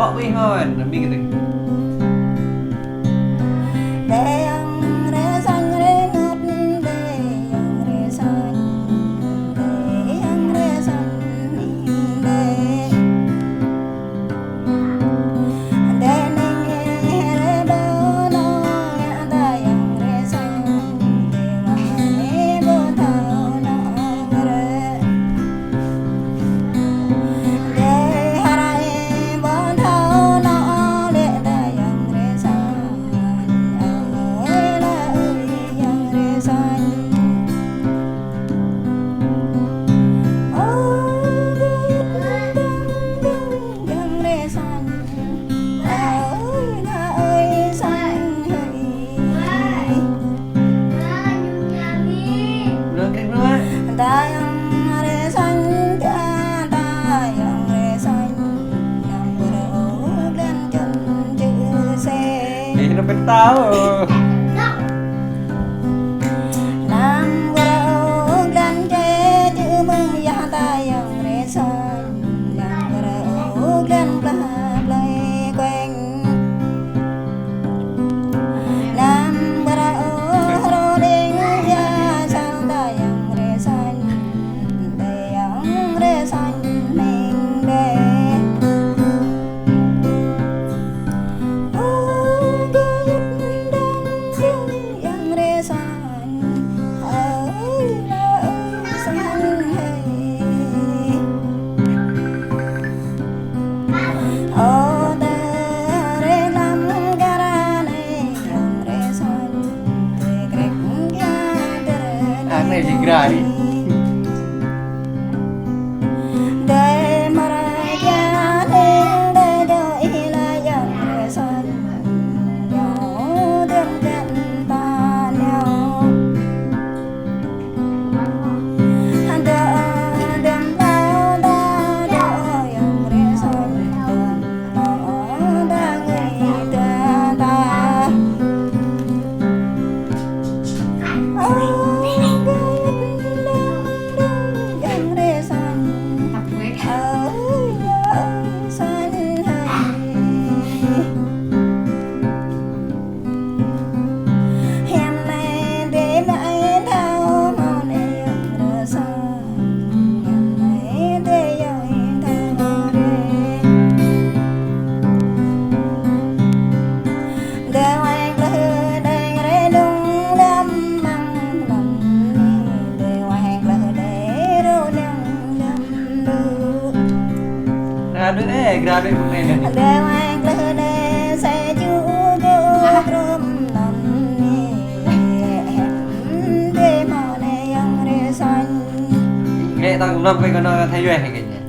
kok wih hon demi gitu. Sampai tahu. Aneh sih Grari. Aduh grabe pemainnya. Kayak tanggung jawab kayak kono thay due kayaknya.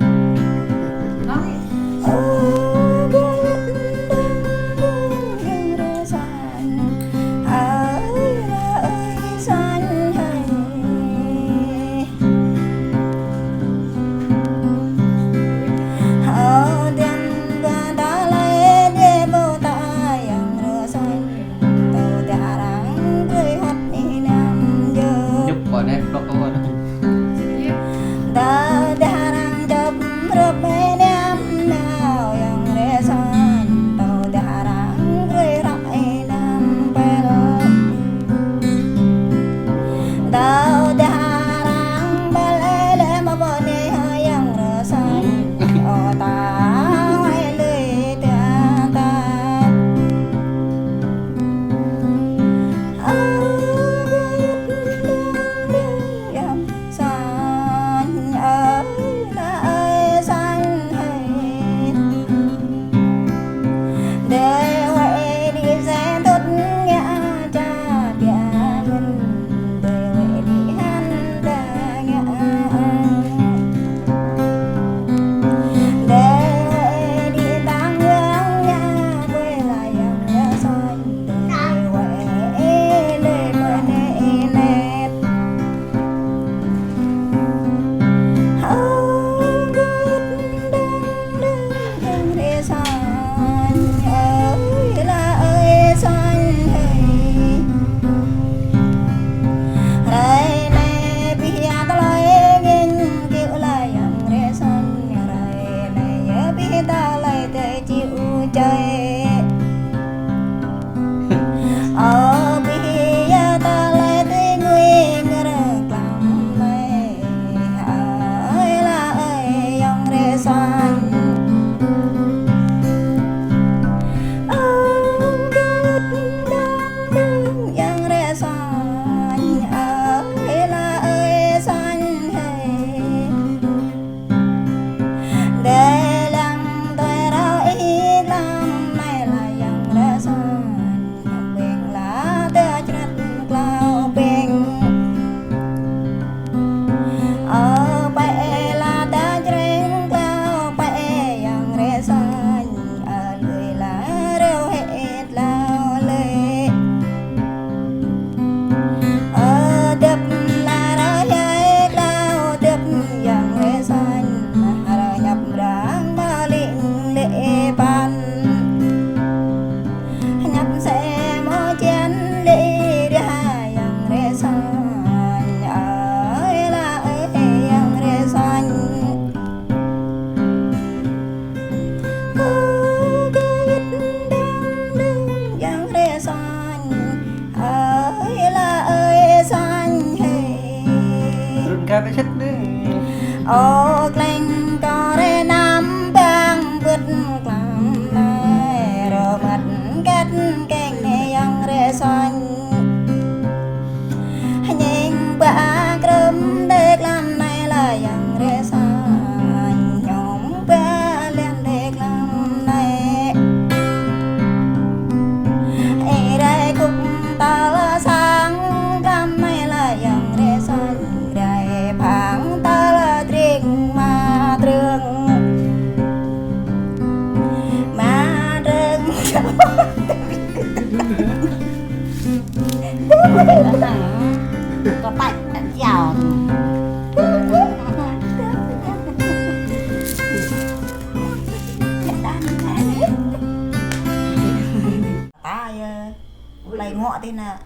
ngọ thì là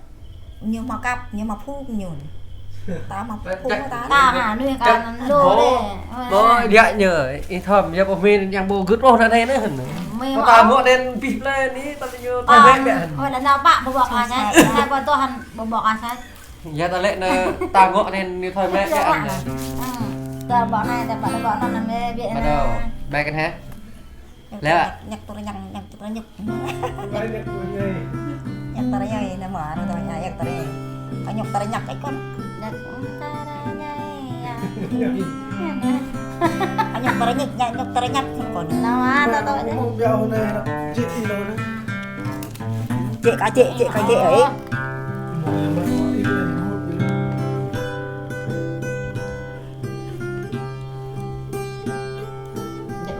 nhiều mà cặp nhiều mà phu nhiều ta mà phu ta ta hả nuôi cả lô đấy bố dạ nhờ ít thầm giờ bọn mình nhang bố gứt bố ra đây nữa hẳn mình ta mua lên bịt lên ní ta như thay mẹ hồi là nào bạn bốบอกà nhá hai con tôi hẳn bốบอกà sao giờ ta lệ là ta ngọ lên như thôi mẹ cái ăn này ta bảo này ta bảo nó là mẹ viện bắt đầu bay cái thế lẽ ạ nhặt tôi nhặt nhặt tôi nhặt nhặt tôi nhảy là mở rồi nhặt tôi phải nhặt tôi nhặt cái con nhặt nhặt tôi nhặt còn nào à tao tôi đấy chị cả chị ấy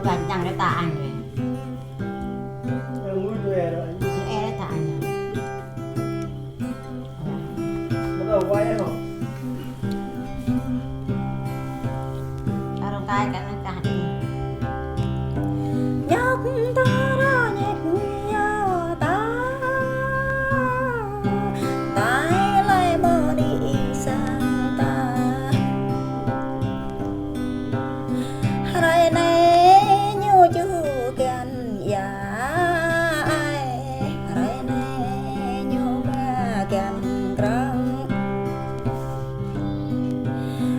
và chẳng để ta ăn rồi e để ta ăn ở đâu tay cả cả đi nhóc ta ra nhẹ nhàng ta tay lại mơ đi sang ta rồi này như chú kèn ya rồi này như ba kèn trăng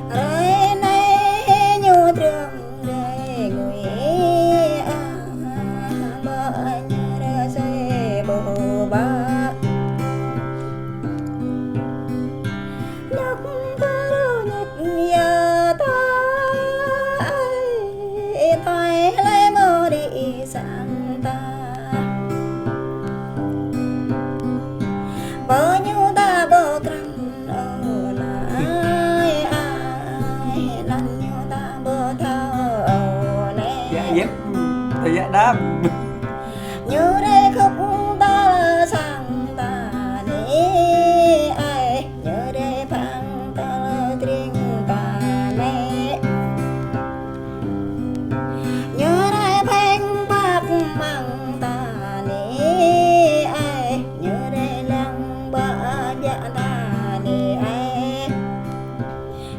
rồi này như trường để người bao nhiêu ta bơ căng ở lại ai lần nhiêu ta bơ thao ở này dạ dép dạ đáp như đây khóc ta sang ta đi ai như đây phang ta triêng ta này như đây phanh bạc mang ta đi ai như đây lăng bạc dạ ta đi ai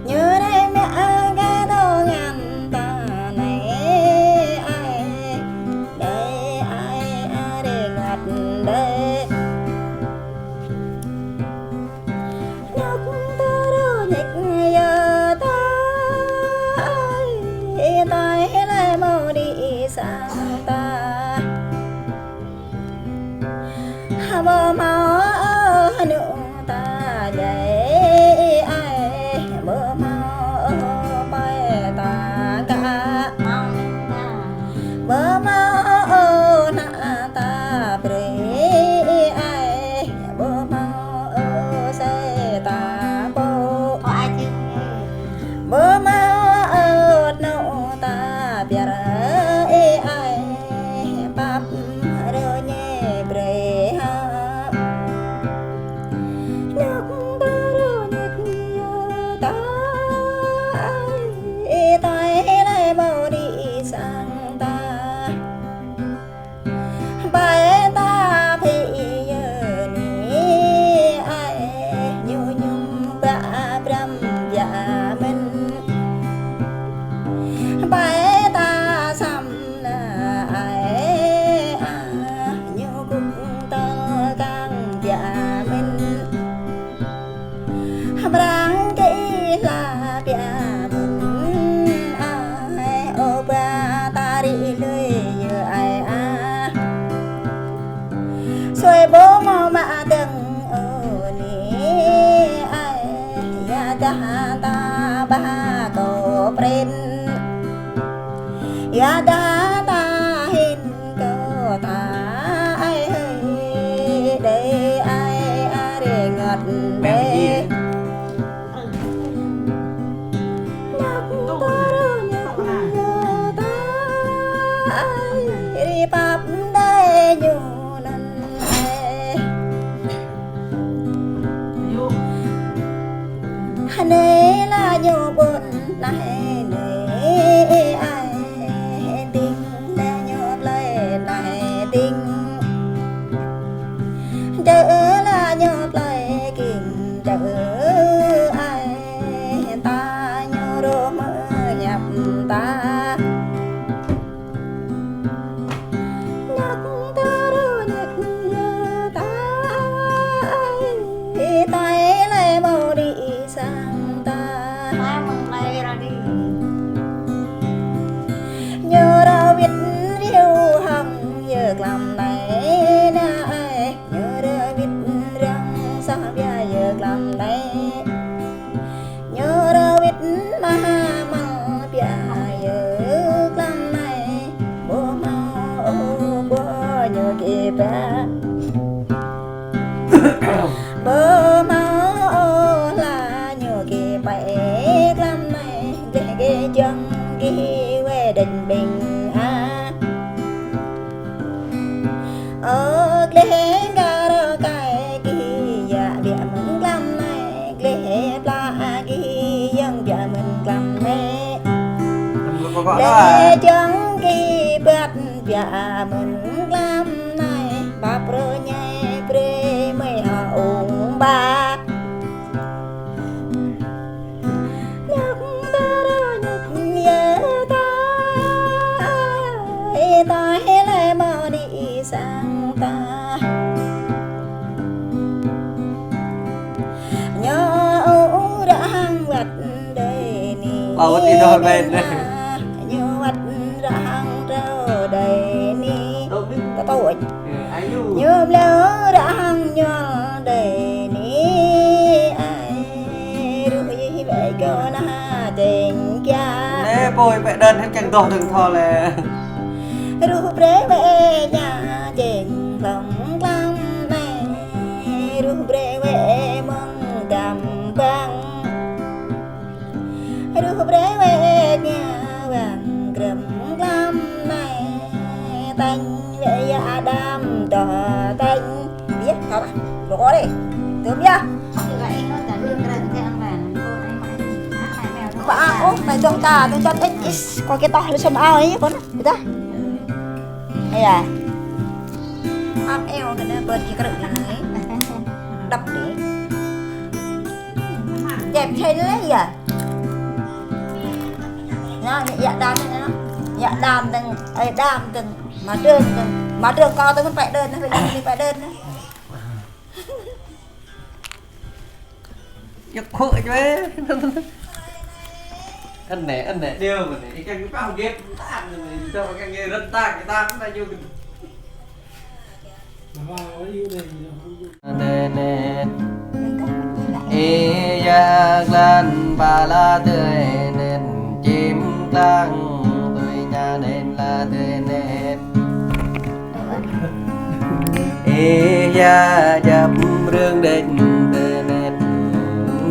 như đây mẹ cái đồ ngàn ta này ai đây ai để ngặt đây nhóc ta đâu nhịch giờ ta tay lại mau đi sang ta bơ máu nữa ta dậy ai bơ máu bay ta cả bơ máu nạ ta bể ai bơ máu xe ta bố ai chứ bơ máu nụ ta bia ai bắp rồi nhẹ bể ha nhóc ta rồi nhẹ ta tay lại bao đi sang ta bài ta thì giờ ní ai nhu nhung bạ bram dạ mình bài ta xăm là ai nhu cũng ta càng dạ mình brang kỹ là bia mình ai ô ba ta đi lưới giờ ai xuôi bố mò mạ đừng ở ní ai ya ta ta ba cổ pren ya ta ta hin cổ ta ai hơi để ai để ngọt để nhóc ta đâu nhóc nhớ ta ai đi bắp đây nhu năn ai này là nhu buồn này này ai tình để nhu lời này tình chớ là nhu để chẳng kỳ bát dạ mình làm này bà pro nhai pre mày ông ba nhắc ta đó nhắc nhớ ta lại mà đi sang ta nhớ ưu đã hăng vật đầy ni Bảo thì đôi bên đây. nhớ vật đã hăng trâu đầy ni Đâu biết. ta tuổi Ai du. nhớ lỡ đã hăng nhớ đầy ni ai rồi gì vậy cơ na tình cha Nè bôi mẹ đơn hết chẳng to đừng thò lè. ru bre về nhà trên lòng lắm này ru bre về mong cầm băng ru bre về nhà vàng cầm lắm này tanh về nhà đam đỏ tanh biết không đồ có đi được chưa Vậy nó đã đưa ra cái ăn vàng cô ấy mãi mèo bà ốp này tôi ta tôi cho thích coi cái to lên sân ao ấy con được chưa đây à áp eo cái này bật cái cự này đập đi đẹp thấy nó lấy à nó dạ đam này nó dạ đam từng mà trường co tôi muốn phải đơn nó phải đi phải đơn đó Nhắc khội chứ ấy. Anh nè điêu mà nè cái bao ghép tan rồi cho cái nghe rất ta cái ta cũng là vô nè nè e ya lan ba la tươi nên chim lang tươi nhà nên là tươi nên e ya dập rương định tươi nên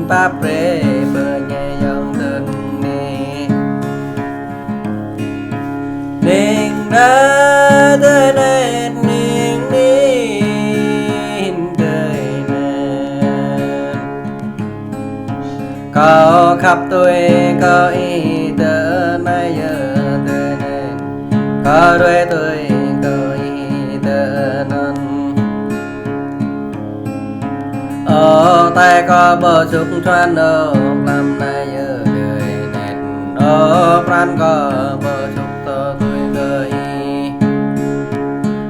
pa pre bờ nhẹ dòng tình nè nên đã tươi nên nên nên tươi nên có khắp tôi có ý tớ nay giờ tươi nên có đuôi tôi có ý tớ nên ở tay có bờ trúc xoan ở làm nay giờ đời nét ở pran có bờ trúc to tôi gợi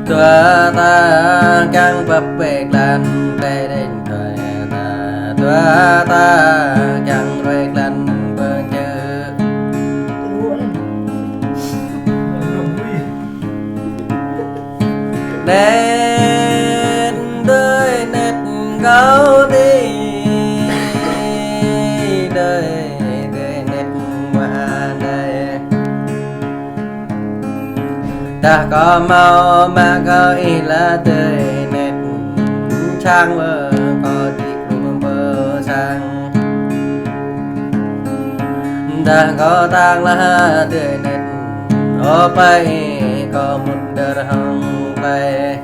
tua ta căng bập bệt lan đây đến thời ta tua ta căng bệt lan bờ chữ nên đời nét gấu đi đời nét mà đây ta có mau mà có ý là đời nét trang mơ có đi cùng mơ sang ta có tang là đời nét ở bay có một đời hồng bay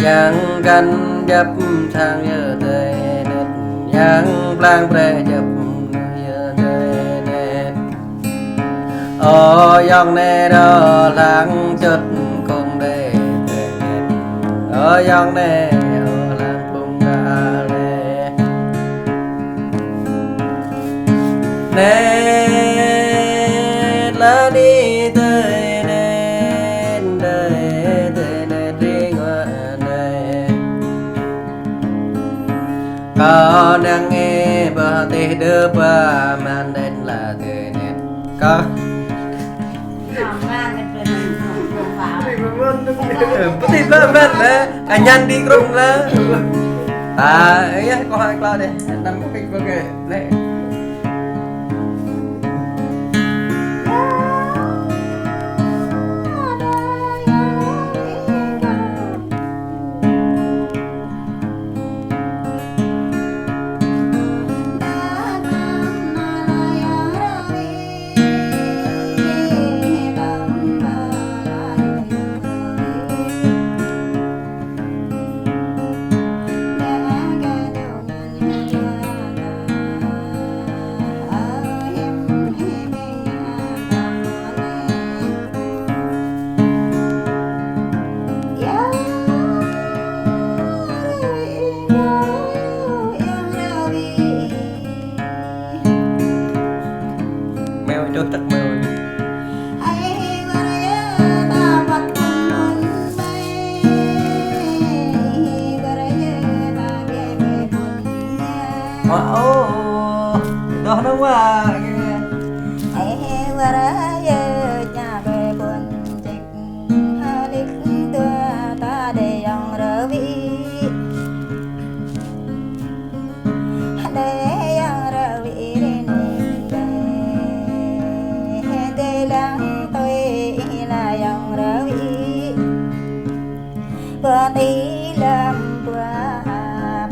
yang kan dập sang giờ đời nét yang lang pre dập giờ đời nét ô yang nè đó lang chất cùng đây nét ô yang nè ô lang cùng cả lệ nét là đi tới nét đời có đang nghe bà tê đưa bà mang đến là tê nét có putih banget lah anyan di krum lah ya kok hai klau deh nang kok bagai le không à ai vừa ra nhà về buồn dịch hà lịch tua ta để dòng rơ vị để dòng rơ vị để lắng tôi là dòng rơ vị vừa đi làm vừa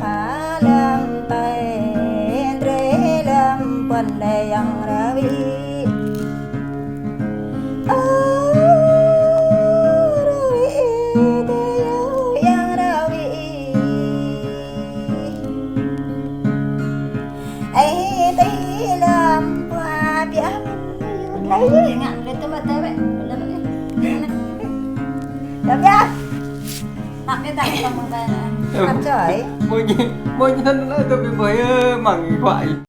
phá làm tay rê làm quần để dòng rơ vị Ingat, itu betul be. Được chưa? Mặc cái tay không bằng tay. Làm trời. Môi thân nữa tôi bị với mảng thoại